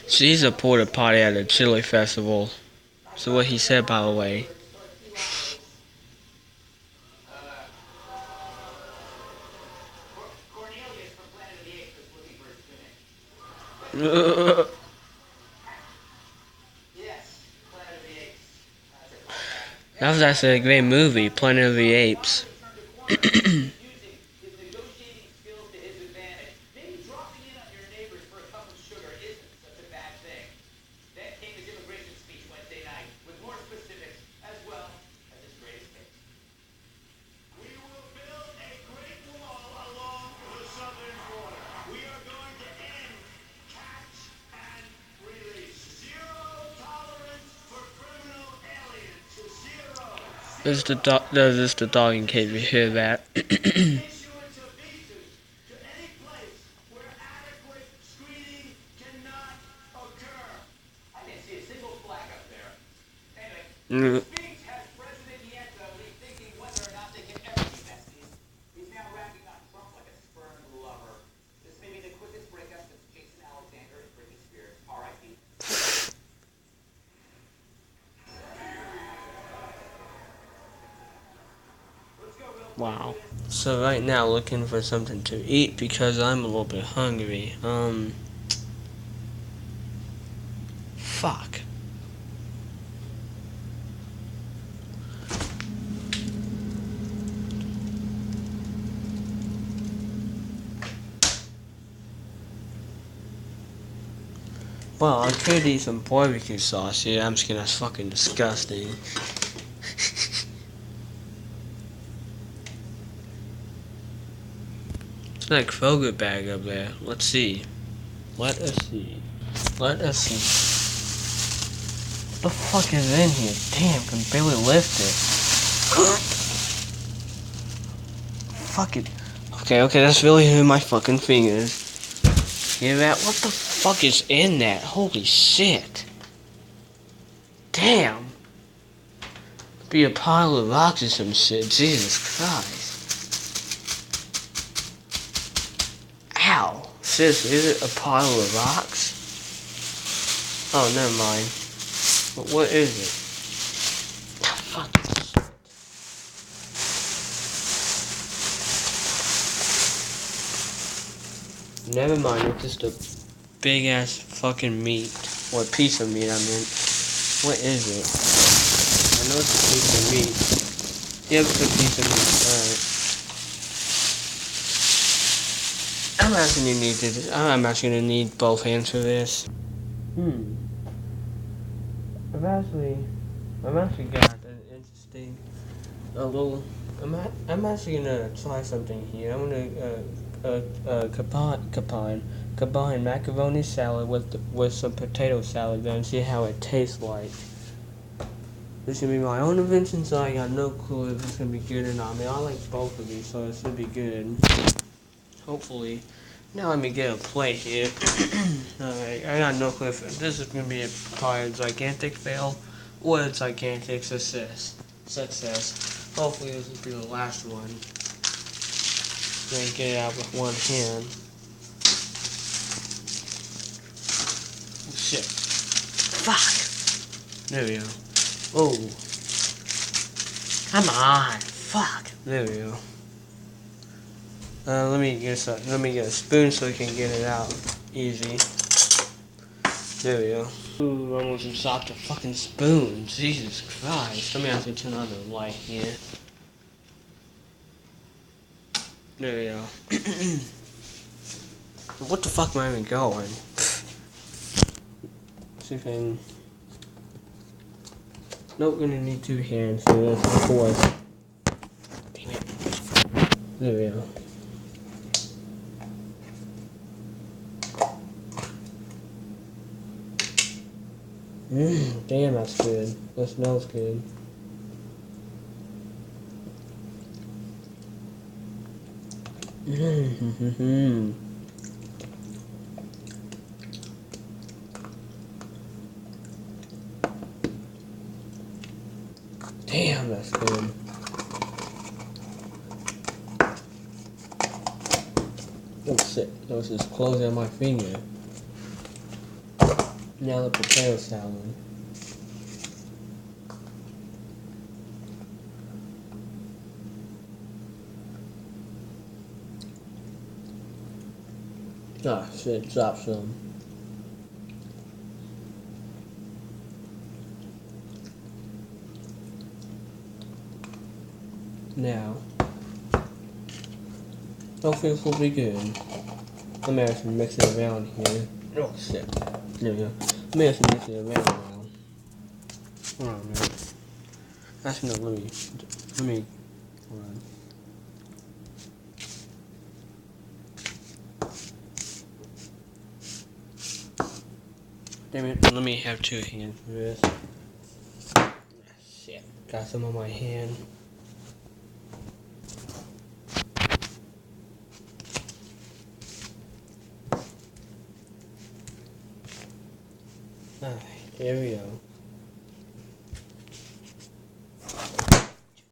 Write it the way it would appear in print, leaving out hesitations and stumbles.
She's a porta potty at a chili festival. So what he said, by the way. That was actually a great movie, Planet of the Apes. There's the dog in case you hear that. Wow. So right now looking for something to eat because I'm a little bit hungry. Fuck. Well, I could eat some barbecue sauce here. I'm just kidding, that's fucking disgusting. It's like Kroger bag up there. Let's see. Let us see. What the fuck is in here? Damn, can barely lift it. Fuck it. Okay, that's really hurting my fucking fingers. Hear that? What the fuck is in that? Holy shit. Damn. Be a pile of rocks or some shit. Jesus Christ. Ow. Seriously, is it a pile of rocks? Oh, never mind. But what is it? Oh, fuck. Never mind, it's just a big ass fucking meat. Or a piece of meat, I meant. What is it? I know it's a piece of meat. Yep, it's a piece of meat. Alright. I'm actually gonna need both hands for this. I've actually got an interesting, I'm actually gonna try something here. I'm gonna combine macaroni salad with some potato salad then and see how it tastes like. This is gonna be my own invention, so I got no clue if it's gonna be good or not. I mean, I like both of these, so it should be good. Hopefully. Now let me get a plate here. Alright, I got no clue if this is gonna be probably a gigantic fail or a gigantic success. Hopefully this will be the last one. Gonna get it out with one hand. Oh, shit. Fuck! There we go. Oh. Come on. Fuck. There we go. Let me get a spoon so we can get it out easy. There we go. Ooh, almost dropped a fucking spoon. Jesus Christ. Let me have to turn on the light here. There we go. What the fuck am I even going? See if I can... Nope, gonna need two hands for this, of course. Damn it. There we go. Damn, that's good. That smells good. Damn, that's good. shit, that was just closing my finger. Now the potato salad. Ah, shit, drop some. Now, hopefully this will be good. Let me actually mix it around here. Oh shit. There we go. Let me actually mix it around now. Hold on, man. Actually, no, let me, hold on. Damn it, let me have two hands for this. Shit, got some on my hand. Alright, here we go.